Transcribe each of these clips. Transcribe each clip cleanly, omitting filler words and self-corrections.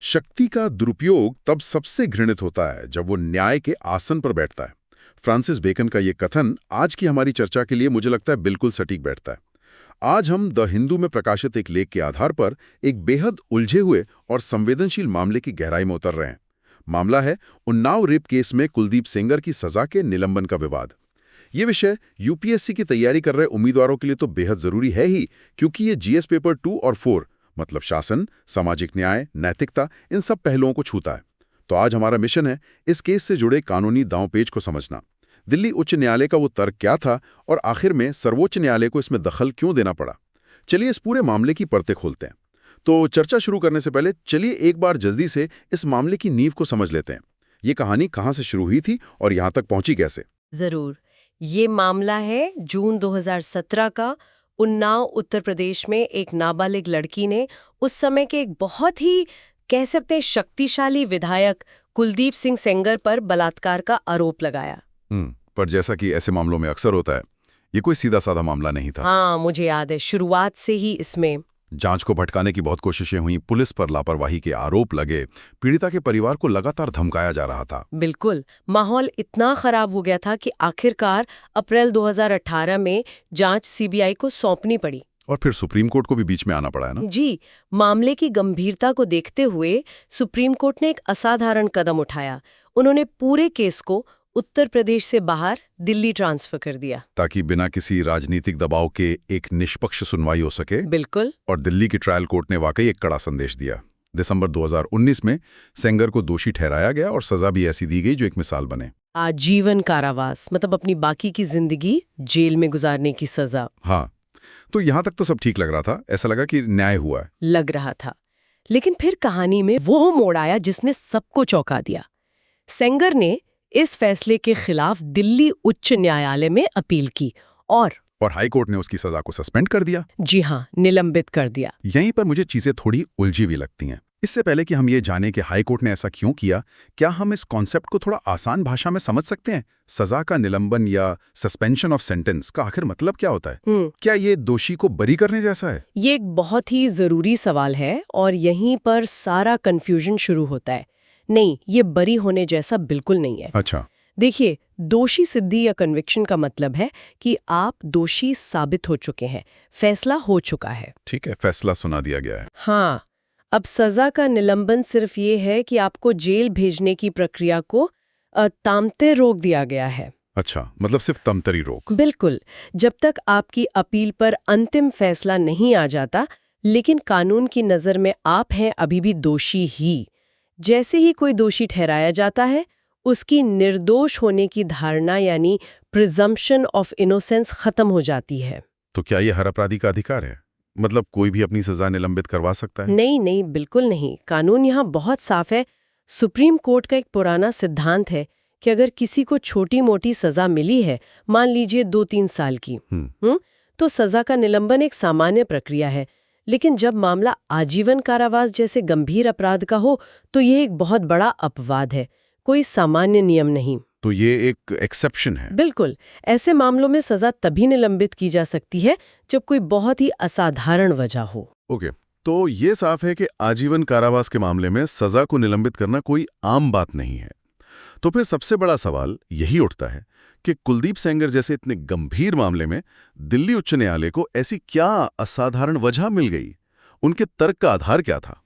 शक्ति का दुरुपयोग तब सबसे घृणित होता है जब वो न्याय के आसन पर बैठता है। फ्रांसिस बेकन का ये कथन आज की हमारी चर्चा के लिए मुझे लगता है बिल्कुल सटीक बैठता है। आज हम द हिंदू में प्रकाशित एक लेख के आधार पर एक बेहद उलझे हुए और संवेदनशील मामले की गहराई में उतर रहे हैं। मामला है उन्नाव रेप केस में कुलदीप सेंगर की सजा के निलंबन का विवाद। ये विषय यूपीएससी की तैयारी कर रहे उम्मीदवारों के लिए तो बेहद जरूरी है ही, क्योंकि ये जीएस पेपर 2 और 4 मतलब शासन, सामाजिक न्याय, नैतिकता, इन सब पहलुओं को छूता है। तो आज हमारा मिशन है इस केस से जुड़े कानूनी दांवपेच को समझना। दिल्ली उच्च न्यायालय का वो तर्क क्या था और आखिर में सर्वोच्च न्यायालय को इसमें दखल क्यों देना पड़ा। चलिए इस पूरे मामले की परतें खोलते हैं। तो चर्चा शुरू करने से पहले चलिए एक बार जल्दी से इस मामले की नींव को समझ लेते हैं। ये कहानी कहाँ से शुरू हुई थी और यहाँ तक पहुंची कैसे। जरूर। ये मामला है जून 2017 का। उन्नाव उत्तर प्रदेश में एक नाबालिग लड़की ने उस समय के एक बहुत ही कह सकते हैं शक्तिशाली विधायक कुलदीप सिंह सेंगर पर बलात्कार का आरोप लगाया। पर जैसा कि ऐसे मामलों में अक्सर होता है, ये कोई सीधा साधा मामला नहीं था। हाँ, मुझे याद है शुरुआत से ही इसमें जांच को भटकाने की बहुत कोशिशें हुई, पुलिस पर लापरवाही के आरोप लगे, पीड़िता के परिवार को लगातार धमकाया जा रहा था। बिल्कुल, माहौल इतना खराब हो गया था कि आखिरकार अप्रैल 2018 में जांच सीबीआई को सौंपनी पड़ी। और फिर सुप्रीम कोर्ट को भी बीच में आना पड़ा है ना। जी, मामले की गंभीरता को देखते हुए सुप्रीम कोर्ट ने एक असाधारण कदम उठाया। उन्होंने पूरे केस को उत्तर प्रदेश से बाहर दिल्ली ट्रांसफर कर दिया, ताकि बिना किसी राजनीतिक दबाव के एक निष्पक्ष सुनवाई हो सके। बिल्कुल। और दिल्ली की ट्रायल कोर्ट ने वाकई एक कड़ा संदेश दिया। दिसंबर 2019 में सेंगर को दोषी ठहराया गया और सजा भी ऐसी दी गई जो एक मिसाल बने। आजीवन कारावास, मतलब अपनी बाकी की जिंदगी जेल में गुजारने की सजा। हाँ, तो यहां तक तो सब ठीक लग रहा था, ऐसा लगा कि न्याय हुआ है। लग रहा था, लेकिन फिर कहानी में वो मोड़ आया जिसने सबको चौंका दिया। सेंगर ने इस फैसले के खिलाफ दिल्ली उच्च न्यायालय में अपील की और हाई कोर्ट ने उसकी सजा को सस्पेंड कर दिया। जी हाँ, निलंबित कर दिया। यहीं पर मुझे चीजें थोड़ी उलझी हुई लगती हैं। इससे पहले कि हम ये जानें कि हाई कोर्ट ने ऐसा क्यों किया, क्या हम इस कॉन्सेप्ट को थोड़ा आसान भाषा में समझ सकते हैं? सजा का निलंबन या सस्पेंशन ऑफ सेंटेंस का आखिर मतलब क्या होता है? क्या ये दोषी को बरी करने जैसा है? ये एक बहुत ही जरूरी सवाल है और यहीं पर सारा कंफ्यूजन शुरू होता है। नहीं, ये बरी होने जैसा बिल्कुल नहीं है। अच्छा। देखिए, दोषी सिद्धि या कन्विक्शन का मतलब है कि आप दोषी साबित हो चुके हैं, फैसला हो चुका है। ठीक है, फैसला सुना दिया गया है। हाँ, अब सजा का निलंबन सिर्फ ये है कि आपको जेल भेजने की प्रक्रिया को तामते रोक दिया गया है। अच्छा, मतलब सिर्फ तमतरी रोक। बिल्कुल, जब तक आपकी अपील पर अंतिम फैसला नहीं आ जाता, लेकिन कानून की नज़र में आप हैं अभी भी दोषी ही। जैसे ही कोई दोषी ठहराया जाता है, उसकी निर्दोष होने की धारणा यानी प्रिजम्पशन ऑफ इनोसेंस खत्म हो जाती है। तो क्या ये हर अपराधी का अधिकार है? मतलब कोई भी अपनी सजा निलंबित करवा सकता है? नहीं नहीं, बिल्कुल नहीं। कानून यहाँ बहुत साफ है। सुप्रीम कोर्ट का एक पुराना सिद्धांत है कि अगर किसी को छोटी मोटी सजा मिली है, मान लीजिए 2-3 साल की, तो सजा का निलंबन एक सामान्य प्रक्रिया है। लेकिन जब मामला आजीवन कारावास जैसे गंभीर अपराध का हो, तो ये एक बहुत बड़ा अपवाद है, कोई सामान्य नियम नहीं। तो ये एक एक्सेप्शन है। बिल्कुल, ऐसे मामलों में सजा तभी निलंबित की जा सकती है जब कोई बहुत ही असाधारण वजह हो। ओके, तो ये साफ है कि आजीवन कारावास के मामले में सजा को निलंबित करना कोई आम बात नहीं है। तो फिर सबसे बड़ा सवाल यही उठता है कि कुलदीप सेंगर जैसे इतने गंभीर मामले में दिल्ली उच्च न्यायालय को ऐसी क्या असाधारण वजह मिल गई? उनके तर्क का आधार क्या था?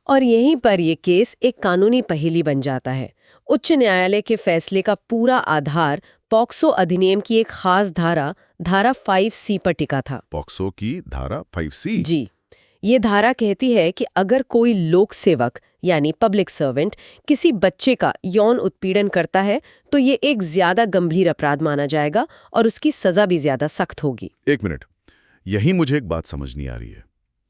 और यहीं पर यह केस एक कानूनी पहेली बन जाता है। उच्च न्यायालय के फैसले का पूरा आधार पॉक्सो अधिनियम की एक खास धारा 5C पर टिका था। पॉक्सो की धारा 5C? जी, ये धारा कहती है कि अगर कोई लोक सेवक यानी पब्लिक सर्वेंट किसी बच्चे का यौन उत्पीड़न करता है, तो ये एक ज्यादा गंभीर अपराध माना जाएगा और उसकी सजा भी ज्यादा सख्त होगी। एक मिनट, यही मुझे एक बात समझ नहीं आ रही है।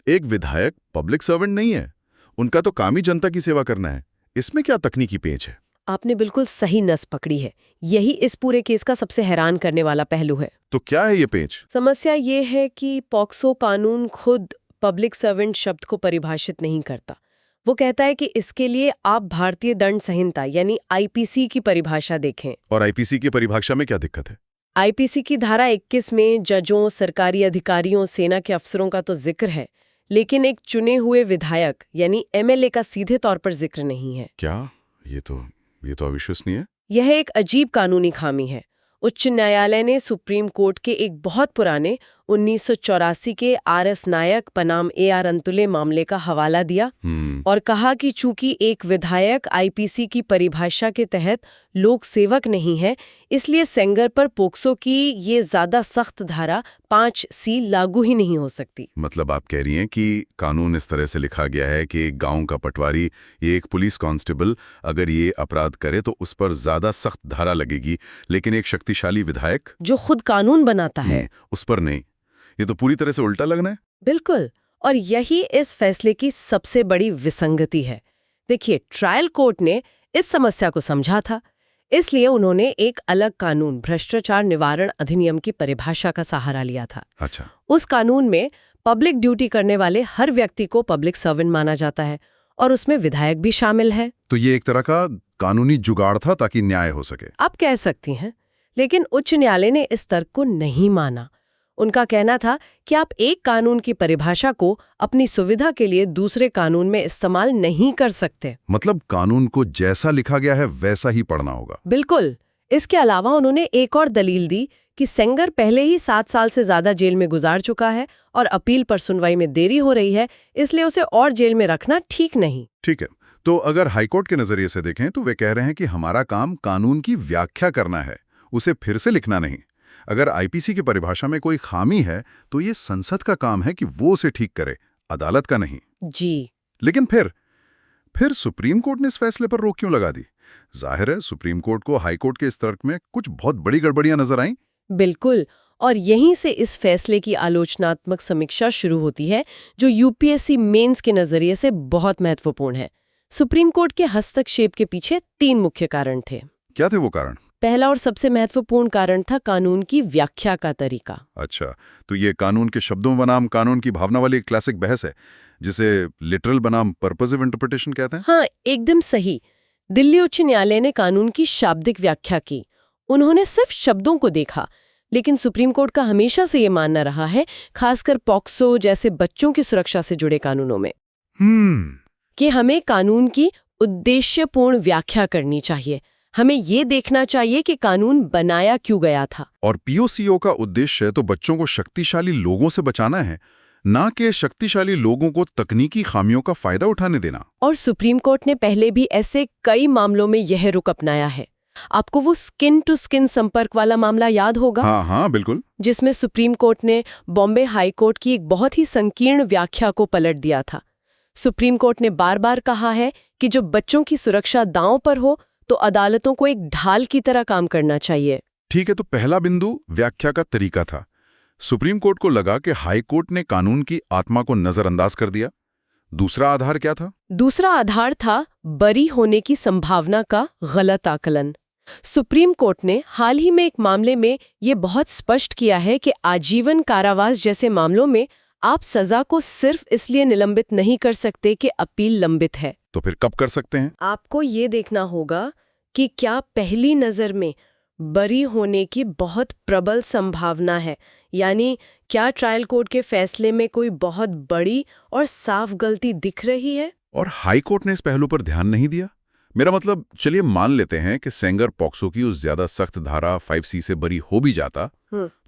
एक विधायक पब्लिक सर्वेंट नहीं है, उनका तो काम ही जनता की सेवा करना है। इसमें क्या तकनीकी पेच है? आपने बिल्कुल सही नस पकड़ी है। यही इस पूरे केस का सबसे हैरान करने वाला पहलू है। तो क्या है ये पेच? समस्या ये है कि पॉक्सो कानून खुद पब्लिक सर्वेंट शब्द को परिभाषित नहीं करता। वो कहता है कि इसके लिए आप भारतीय दंड संहिता यानी आईपीसी की परिभाषा देखें। और आईपीसी की परिभाषा में क्या दिक्कत है? आईपीसी की धारा 21 में जजों, सरकारी अधिकारियों, सेना के अफसरों का तो जिक्र है, लेकिन एक चुने हुए विधायक यानी एमएलए का सीधे तौर पर जिक्र नहीं है। क्या? ये तो अविश्वसनीय है। यह एक अजीब कानूनी खामी है। उच्च न्यायालय ने सुप्रीम कोर्ट के एक बहुत पुराने 1984 के आरएस नायक बनाम एआर अंतुले मामले का हवाला दिया और कहा कि चूंकि एक विधायक आईपीसी की परिभाषा के तहत लोक सेवक नहीं है, इसलिए सेंगर पर पोक्सो की ये ज्यादा सख्त धारा 5C लागू ही नहीं हो सकती। मतलब आप कह रही हैं कि कानून इस तरह से लिखा गया है कि एक गांव का पटवारी या एक पुलिस कांस्टेबल अगर ये अपराध करे तो उस पर ज्यादा सख्त धारा लगेगी, लेकिन एक शक्तिशाली विधायक जो खुद कानून बनाता है उस पर नहीं। ये तो पूरी तरह से उल्टा लगना है। बिल्कुल, और यही इस फैसले की सबसे बड़ी विसंगति है। देखिए, ट्रायल कोर्ट ने इस समस्या को समझा था, इसलिए उन्होंने एक अलग कानून भ्रष्टाचार निवारण अधिनियम की परिभाषा का सहारा लिया था। अच्छा। उस कानून में पब्लिक ड्यूटी करने वाले हर व्यक्ति को पब्लिक सर्वेंट माना जाता है और उसमें विधायक भी शामिल है। तो ये एक तरह का कानूनी जुगाड़ था ताकि न्याय हो सके। आप कह सकती हैं, लेकिन उच्च न्यायालय ने इस तर्क को नहीं माना। उनका कहना था कि आप एक कानून की परिभाषा को अपनी सुविधा के लिए दूसरे कानून में इस्तेमाल नहीं कर सकते। मतलब कानून को जैसा लिखा गया है वैसा ही पढ़ना होगा। बिल्कुल। इसके अलावा उन्होंने एक और दलील दी कि सेंगर पहले ही 7 साल से ज्यादा जेल में गुजार चुका है और अपील पर सुनवाई में देरी हो रही है, इसलिए उसे और जेल में रखना ठीक नहीं। ठीक है, तो अगर हाईकोर्ट के नजरिए से देखें तो वे कह रहे हैं कि हमारा काम कानून की व्याख्या करना है, उसे फिर से लिखना नहीं। अगर आईपीसी की परिभाषा में कोई खामी है तो ये संसद का काम है कि वो उसे ठीक करे, अदालत का नहीं। जी। लेकिन फिर सुप्रीम कोर्ट ने इस फैसले पर रोक क्यों लगा दी? जाहिर है सुप्रीम कोर्ट को हाईकोर्ट के इस तर्क में कुछ बहुत बड़ी गड़बड़ियां नजर आईं। बिल्कुल, और यहीं से इस फैसले की आलोचनात्मक समीक्षा शुरू होती है, जो यूपीएससी मेंस के नजरिए से बहुत महत्वपूर्ण है। सुप्रीम कोर्ट के हस्तक्षेप के पीछे 3 मुख्य कारण थे। क्या थे वो कारण? पहला और सबसे महत्वपूर्ण कारण था कानून की व्याख्या का तरीका। अच्छा, तो ये कानून के शब्दों बनाम कानून की भावना वाली एक क्लासिक बहस है, जिसे लिटरल बनाम पर्पसिव इंटरप्रिटेशन कहते हैं। हाँ, एकदम सही। दिल्ली उच्च न्यायालय ने कानून की शाब्दिक व्याख्या की। उन्होंने सिर्फ शब्दों को देखा, लेकिन सुप्रीम कोर्ट का हमेशा से ये मानना रहा है, खासकर पॉक्सो जैसे बच्चों की सुरक्षा से जुड़े कानूनों में, कि हमें कानून की उद्देश्यपूर्ण व्याख्या करनी चाहिए। हमें ये देखना चाहिए कि कानून बनाया क्यों गया था। और पीओसीओ का उद्देश्य तो बच्चों को शक्तिशाली लोगों से बचाना है, ना कि शक्तिशाली लोगों को तकनीकी खामियों का फायदा उठाने देना। और सुप्रीम कोर्ट ने पहले भी ऐसे कई मामलों में यह रुख अपनाया है। आपको वो स्किन टू स्किन संपर्क वाला मामला याद होगा? हाँ, बिल्कुल। जिसमें सुप्रीम कोर्ट ने बॉम्बे हाई कोर्ट की एक बहुत ही संकीर्ण व्याख्या को पलट दिया था। सुप्रीम कोर्ट ने बार बार कहा है कि जो बच्चों की सुरक्षा दांव पर हो तो अदालतों को एक ढाल की तरह काम करना चाहिए। ठीक है, तो पहला बिंदु व्याख्या का तरीका था। सुप्रीम कोर्ट को लगा कि हाई कोर्ट ने कानून की आत्मा को नजरअंदाज कर दिया। दूसरा आधार क्या था? दूसरा आधार था बरी होने की संभावना का गलत आकलन। सुप्रीम कोर्ट ने हाल ही में एक मामले में ये बहुत स्पष्ट किया है कि आजीवन कारावास जैसे मामलों में आप सजा को सिर्फ इसलिए निलंबित नहीं कर सकते कि अपील लंबित है। तो फिर कब कर सकते हैं? आपको ये देखना होगा कि क्या पहली नज़र में बरी होने की बहुत प्रबल संभावना है, यानी क्या ट्रायल कोर्ट के फैसले में कोई बहुत बड़ी और साफ गलती दिख रही है। और हाई कोर्ट ने इस पहलू पर ध्यान नहीं दिया। मेरा मतलब, चलिए मान लेते हैं कि सेंगर पॉक्सो की उस ज्यादा सख्त धारा 5C से बरी हो भी जाता,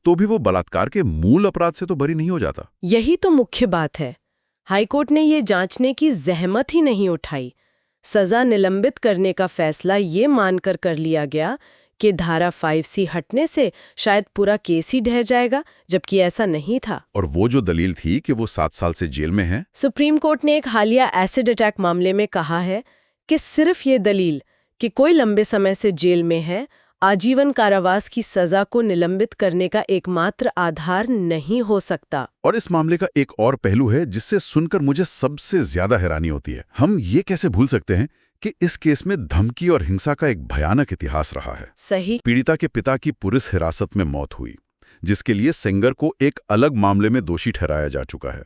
तो भी वो बलात्कार के मूल अपराध से तो बरी नहीं हो जाता। यही तो मुख्य बात है। हाईकोर्ट ने ये जांचने की जहमत ही नहीं उठाई। सजा निलंबित करने का फैसला ये मानकर कर लिया गया कि धारा 5C हटने से शायद पूरा केस ही ढह जाएगा, जबकि ऐसा नहीं था। और वो जो दलील थी कि वो 7 साल से जेल में है, सुप्रीम कोर्ट ने एक हालिया एसिड अटैक मामले में कहा है कि सिर्फ ये दलील कि कोई लंबे समय से जेल में है आजीवन कारावास की सजा को निलंबित करने का एकमात्र आधार नहीं हो सकता। और इस मामले का एक और पहलू है जिससे सुनकर मुझे सबसे ज्यादा हैरानी होती है। हम ये कैसे भूल सकते हैं कि इस केस में धमकी और हिंसा का एक भयानक इतिहास रहा है। सही। पीड़िता के पिता की पुलिस हिरासत में मौत हुई, जिसके लिए सेंगर को एक अलग मामले में दोषी ठहराया जा चुका है।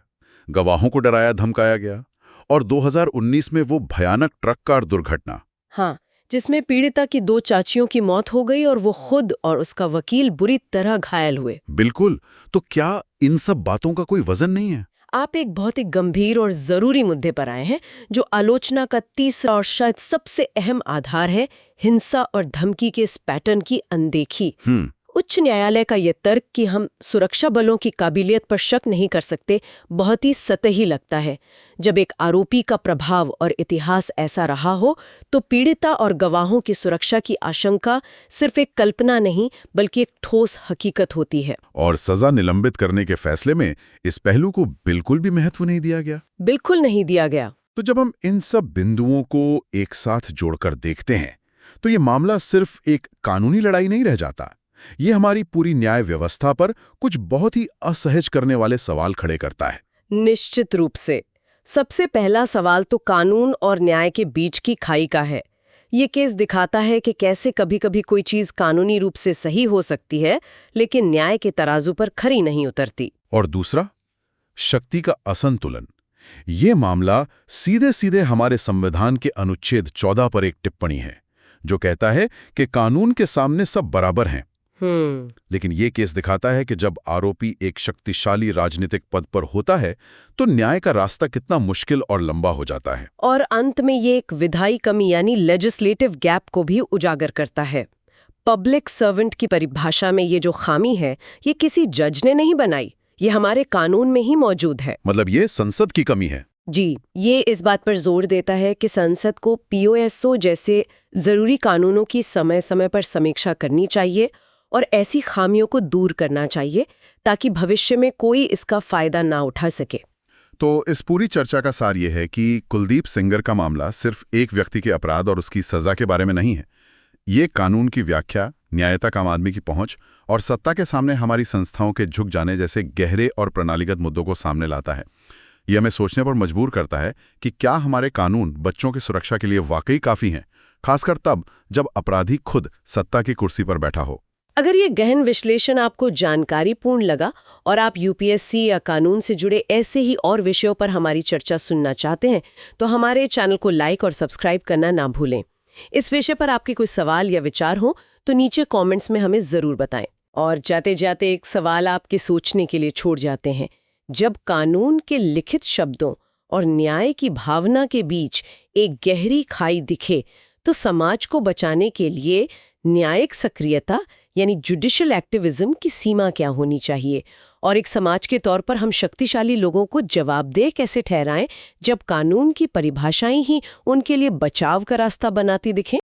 गवाहों को डराया धमकाया गया। और 2019 में वो भयानक ट्रक कार दुर्घटना, हाँ, जिसमें पीड़िता की 2 चाचियों की मौत हो गई और वो खुद और उसका वकील बुरी तरह घायल हुए। बिल्कुल। तो क्या इन सब बातों का कोई वजन नहीं है? आप एक बहुत ही गंभीर और जरूरी मुद्दे पर आए हैं, जो आलोचना का तीसरा और शायद सबसे अहम आधार है, हिंसा और धमकी के इस पैटर्न की अनदेखी। उच्च न्यायालय का ये तर्क कि हम सुरक्षा बलों की काबिलियत पर शक नहीं कर सकते, बहुत ही सतही लगता है। जब एक आरोपी का प्रभाव और इतिहास ऐसा रहा हो, तो पीड़िता और गवाहों की सुरक्षा की आशंका सिर्फ एक कल्पना नहीं, बल्कि एक ठोस हकीकत होती है। और सजा निलंबित करने के फैसले में इस पहलू को बिल्कुल भी महत्व नहीं दिया गया। बिल्कुल नहीं दिया गया। तो जब हम इन सब बिंदुओं को एक साथ जोड़कर देखते हैं, तो ये मामला सिर्फ एक कानूनी लड़ाई नहीं रह जाता। ये हमारी पूरी न्याय व्यवस्था पर कुछ बहुत ही असहज करने वाले सवाल खड़े करता है। निश्चित रूप से। सबसे पहला सवाल तो कानून और न्याय के बीच की खाई का है। ये केस दिखाता है कि कैसे कभी-कभी कोई चीज कानूनी रूप से सही हो सकती है, लेकिन न्याय के तराजू पर खरी नहीं उतरती। और दूसरा, शक्ति का असंतुलन। ये मामला सीधे सीधे हमारे संविधान के अनुच्छेद 14 पर एक टिप्पणी है, जो कहता है कि कानून के सामने सब बराबर हैं। लेकिन ये केस दिखाता है कि जब आरोपी एक शक्तिशाली राजनीतिक पद पर होता है, तो न्याय का रास्ता कितना मुश्किल और लंबा हो जाता है। और अंत में ये एक विधायी कमी यानी लेजिस्लेटिव गैप को भी उजागर करता है। पब्लिक सर्वेंट की परिभाषा में ये जो खामी है, ये किसी जज ने नहीं बनाई, ये हमारे कानून में ही मौजूद है। मतलब ये संसद की कमी है। जी, ये इस बात पर जोर देता है कि संसद को POSO जैसे जरूरी कानूनों की समय समय पर समीक्षा करनी चाहिए और ऐसी खामियों को दूर करना चाहिए, ताकि भविष्य में कोई इसका फायदा ना उठा सके। तो इस पूरी चर्चा का सार ये है कि कुलदीप सेंगर का मामला सिर्फ एक व्यक्ति के अपराध और उसकी सजा के बारे में नहीं है। ये कानून की व्याख्या, न्याय तक आम आदमी की पहुंच और सत्ता के सामने हमारी संस्थाओं के झुक जाने जैसे गहरे और प्रणालीगत मुद्दों को सामने लाता है। ये हमें सोचने पर मजबूर करता है कि क्या हमारे कानून बच्चों की सुरक्षा के लिए वाकई काफ़ी हैं, खासकर तब जब अपराधी खुद सत्ता की कुर्सी पर बैठा हो। अगर ये गहन विश्लेषण आपको जानकारीपूर्ण लगा और आप UPSC या कानून से जुड़े ऐसे ही और विषयों पर हमारी चर्चा सुनना चाहते हैं, तो हमारे चैनल को लाइक और सब्सक्राइब करना ना भूलें। इस विषय पर आपके कोई सवाल या विचार हो तो नीचे कमेंट्स में हमें ज़रूर बताएं। और जाते जाते एक सवाल आपके सोचने के लिए छोड़ जाते हैं। जब कानून के लिखित शब्दों और न्याय की भावना के बीच एक गहरी खाई दिखे, तो समाज को बचाने के लिए न्यायिक सक्रियता यानी जुडिशियल एक्टिविज्म की सीमा क्या होनी चाहिए, और एक समाज के तौर पर हम शक्तिशाली लोगों को जवाबदेह कैसे ठहराएं जब कानून की परिभाषाएं ही उनके लिए बचाव का रास्ता बनाती दिखें।